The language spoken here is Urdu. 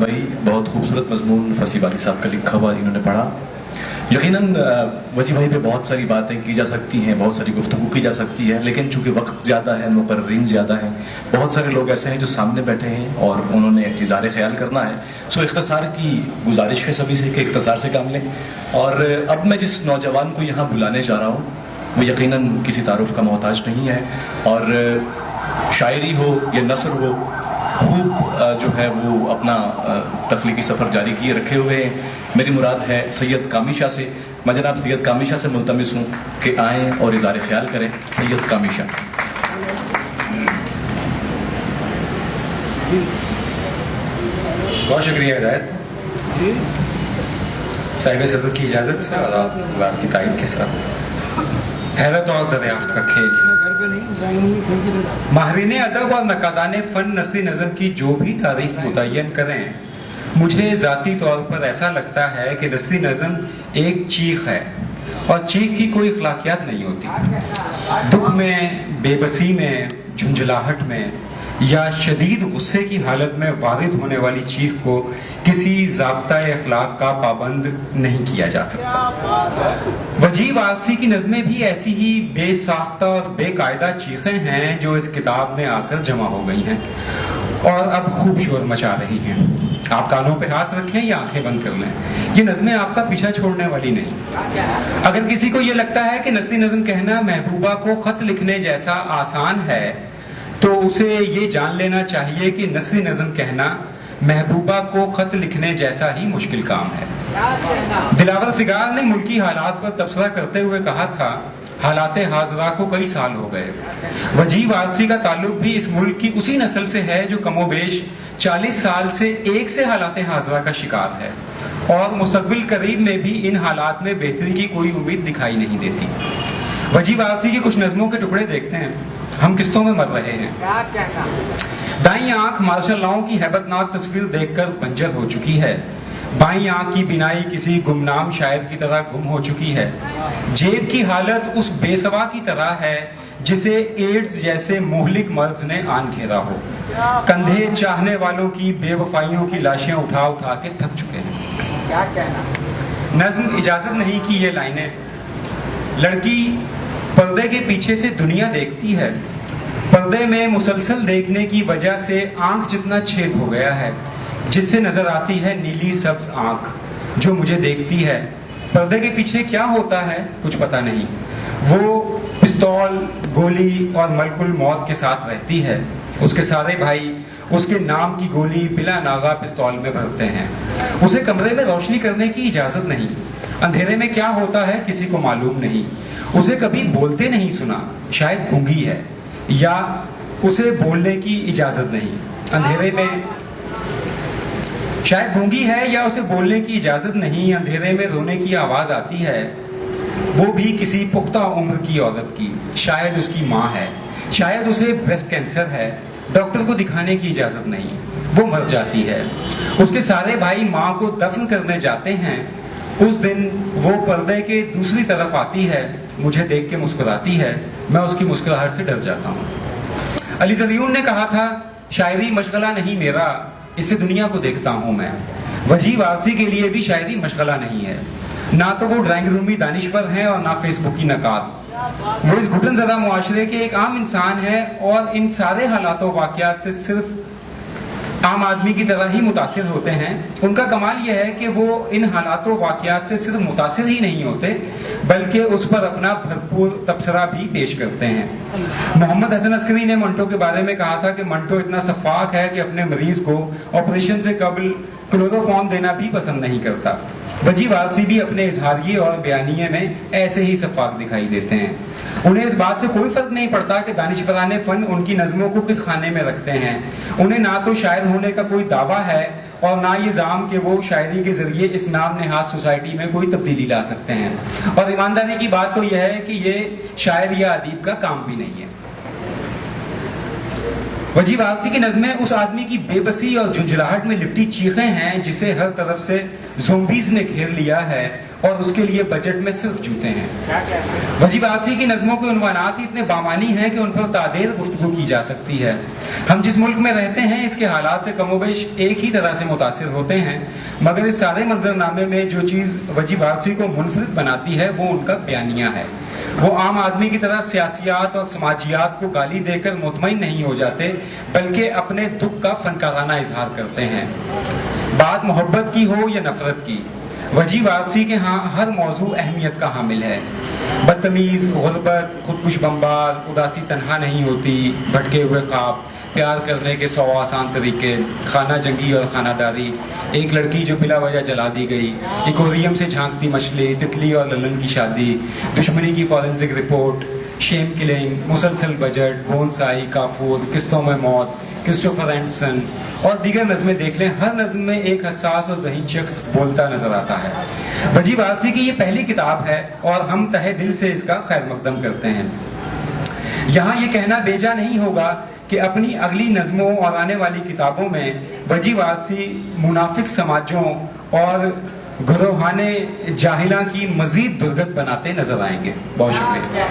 بھائی، بہت خوبصورت مضمون فصیح باری صاحب کا لکھا ہوا انہوں نے پڑھا. یقیناً وجیح بھائی پہ بہت ساری باتیں کی جا سکتی ہیں، بہت ساری گفتگو کی جا سکتی ہے، لیکن چونکہ وقت زیادہ ہے، مقررین زیادہ ہیں، بہت سارے لوگ ایسے ہیں جو سامنے بیٹھے ہیں اور انہوں نے اظہار خیال کرنا ہے. سو اختصار کی گزارش ہے سبھی سے کہ اختصار سے کام لیں. اور اب میں جس نوجوان کو یہاں بلانے جا رہا ہوں وہ یقیناً کسی تعارف کا محتاج نہیں ہے، اور شاعری ہو یا نثر ہو، خوب جو ہے وہ اپنا تخلیقی سفر جاری کیے رکھے ہوئے ہیں. میری مراد ہے سید کامی شاہ سے. میں جناب سید کامی شاہ سے ملتمس ہوں کہ آئیں اور اظہار خیال کریں. سید کامی شاہ. بہت شکریہ ہدایت صاحب صدر کی اجازت سے اور آپ کی تائید کے ساتھ. حیرت اور دریافت کا کھیل. ماہرین ادب اور نقادان فن نثری نظم کی جو بھی تعریف متعین کریں، مجھے ذاتی طور پر ایسا لگتا ہے کہ نثری نظم ایک چیخ ہے، اور چیخ کی کوئی اخلاقیات نہیں ہوتی. دکھ میں، بے بسی میں، جھنجھلاہٹ میں یا شدید غصے کی حالت میں وارد ہونے والی چیخ کو کسی ضابطۂ اخلاق کا پابند نہیں کیا جا سکتا. وجیح وارثی کی نظمیں بھی ایسی ہی بے ساختہ اور بے قاعدہ چیخیں ہیں جو اس کتاب میں آ کر جمع ہو گئی ہیں اور اب خوب شور مچا رہی ہیں. آپ کانوں پہ ہاتھ رکھیں یا آنکھیں بند کر لیں، یہ نظمیں آپ کا پیچھا چھوڑنے والی نہیں. اگر کسی کو یہ لگتا ہے کہ نثری نظم کہنا محبوبہ کو خط لکھنے جیسا آسان ہے تو اسے یہ جان لینا چاہیے کہ نثری نظم کہنا محبوبہ کو خط لکھنے جیسا ہی مشکل کام ہے. دلاور فگار نے ملکی حالات پر تبصرہ کرتے ہوئے کہا تھا، حالات حاضرہ کو کئی سال ہو گئے. وجیح وارثی کا تعلق بھی اس ملک کی اسی نسل سے ہے جو کم و بیش 40 سال سے ایک سے حالات حاضرہ کا شکار ہے، اور مستقبل قریب میں بھی ان حالات میں بہتری کی کوئی امید دکھائی نہیں دیتی. وجیح وارثی کی کچھ نظموں کے ٹکڑے دیکھتے ہیں. ہم قسطوں میں مر رہے ہیں. دائیں آنکھ مارشل لاؤں کی ہیبت ناک تصویر دیکھ کر بنجر ہو چکی ہے. بائیں آنکھ کی بینائی کسی گمنام شاعر کی طرح گم ہو چکی ہے. جیب کی حالت اس بے سوا کی طرح ہے جسے ایڈز جیسے مہلک مرض نے آن گھیرا ہو. کندھے چاہنے والوں کی بے وفائیوں کی لاشیں اٹھا اٹھا کے تھک چکے ہیں. نظم اجازت نہیں کی یہ لائنیں. لڑکی پردے کے پیچھے سے دنیا دیکھتی ہے. پردے میں مسلسل دیکھنے کی وجہ سے آنکھ جتنا چھید ہو گیا ہے، جس سے نظر آتی ہے نیلی سبز آنکھ جو مجھے دیکھتی ہے. پردے کے پیچھے کیا ہوتا ہے کچھ پتہ نہیں. وہ پستول، گولی اور ملک الموت کے ساتھ رہتی ہے. اس کے سارے بھائی اس کے نام کی گولی بلا ناغہ پستول میں بھرتے ہیں. اسے کمرے میں روشنی کرنے کی اجازت نہیں. اندھیرے میں کیا ہوتا ہے کسی کو معلوم نہیں. اسے کبھی بولتے نہیں سنا، شاید گونگی ہے، یا اسے بولنے کی اجازت نہیں. اندھیرے میں شاید گونگی ہے یا اسے بولنے کی اجازت نہیں. اندھیرے میں رونے کی آواز آتی ہے، وہ بھی کسی پختہ عمر کی عورت کی. شاید اس کی ماں ہے، شاید اسے بریسٹ کینسر ہے. ڈاکٹر کو دکھانے کی اجازت نہیں، وہ مر جاتی ہے. اس کے سارے بھائی ماں کو دفن کرنے جاتے ہیں. اس دن وہ پردے کے دوسری طرف آتی ہے، مجھے دیکھ کے مسکراتی ہے. میں اس کی مسکراہٹ سے ڈر جاتا ہوں. علی زدیون نے کہا تھا، شاعری مشغلہ نہیں میرا، اس سے دنیا کو دیکھتا ہوں میں. وجیح وارثی کے لیے بھی شاعری مشغلہ نہیں ہے. نہ تو وہ ڈرائنگ رومی دانشور ہیں اور نہ فیس بک کی نقاد. وہ اس گھٹن زدہ معاشرے کے ایک عام انسان ہے اور ان سارے حالات و واقعات سے صرف عام آدمی کی طرح ہی متاثر ہوتے ہیں. ان کا کمال یہ ہے کہ وہ ان حالات و واقعات سے صرف متاثر ہی نہیں ہوتے بلکہ اس پر اپنا بھرپور تبصرہ بھی پیش کرتے ہیں. محمد حسن عسکری نے منٹو کے بارے میں کہا تھا کہ منٹو اتنا شفاق ہے کہ اپنے مریض کو آپریشن سے قبل کلوروفارم دینا بھی پسند نہیں کرتا. وجیح وارثی بھی اپنے اظہاریے اور بیانیے میں ایسے ہی شفاق دکھائی دیتے ہیں. انہیں اس بات سے کوئی فرق نہیں پڑتا کہ دانشوران فن ان کی نظموں کو کس خانے میں رکھتے ہیں. انہیں نہ تو شاعر ہونے کا کوئی دعویٰ ہے اور نہ یہ زعم کہ وہ شاعری کے ذریعے اس نام نہاد سوسائٹی میں کوئی تبدیلی لا سکتے ہیں. اور ایمانداری کی بات تو یہ ہے کہ یہ شاعر یا ادیب کا کام بھی نہیں ہے. وجیح وارثی کی نظمیں اس آدمی کی بے بسی اور جھنجھلاہٹ میں لپٹی چیخیں ہیں جسے ہر طرف سے زومبیز نے گھیر لیا ہے اور اس کے لیے بجٹ میں صرف جوتے ہیں۔ وجیح واقعی کی نظموں کے عنوانات ہی اتنے بامانی ہیں کہ ان پر تعدیر گفتگو کی جا سکتی ہے۔ ہم جس ملک میں رہتے ہیں اس کے حالات سے کم و بیش ایک ہی طرح سے متاثر ہوتے ہیں، مگر اس سارے منظرنامے میں جو چیز وجیح واقعی کو منفرد بناتی ہے وہ ان کا بیانیہ ہے۔ وہ عام آدمی کی طرح سیاسیات اور سماجیات کو گالی دے کر مطمئن نہیں ہو جاتے، بلکہ اپنے دکھ کا فنکارانہ اظہار کرتے ہیں۔ بات محبت کی ہو یا نفرت کی، وجیح واقعی کے ہاں ہر موضوع اہمیت کا حامل ہے۔ بدتمیز، غربت، خودکش بمبار، اداسی تنہا نہیں ہوتی، بھٹکے ہوئے خواب، پیار کرنے کے 100 آسان طریقے، خانہ جنگی اور خانہ داری، ایک لڑکی جو بلا وجہ جلا دی گئی، ایکویریم سے جھانکتی مچھلی، تتلی اور للن کی شادی، دشمنی کی فورنزک رپورٹ، شیم کلنگ، مسلسل بجٹ، بونسائی، کافور، قسطوں میں موت، کرسٹوفر اینڈرسن اور دیگر نظمیں دیکھ لیں، ہر نظم میں ایک حساس اور ذہین شخص بولتا نظر آتا ہے۔ وجیح واقعی کی یہ پہلی کتاب ہے اور ہم تہہ دل سے اس کا خیر مقدم کرتے ہیں۔ یہاں یہ کہنا بیجا نہیں ہوگا کہ اپنی اگلی نظموں اور آنے والی کتابوں میں وجیح واقعی منافق سماجوں اور گروہانے جاہلاں کی مزید درگت بناتے نظر آئیں گے۔ بہت شکریہ۔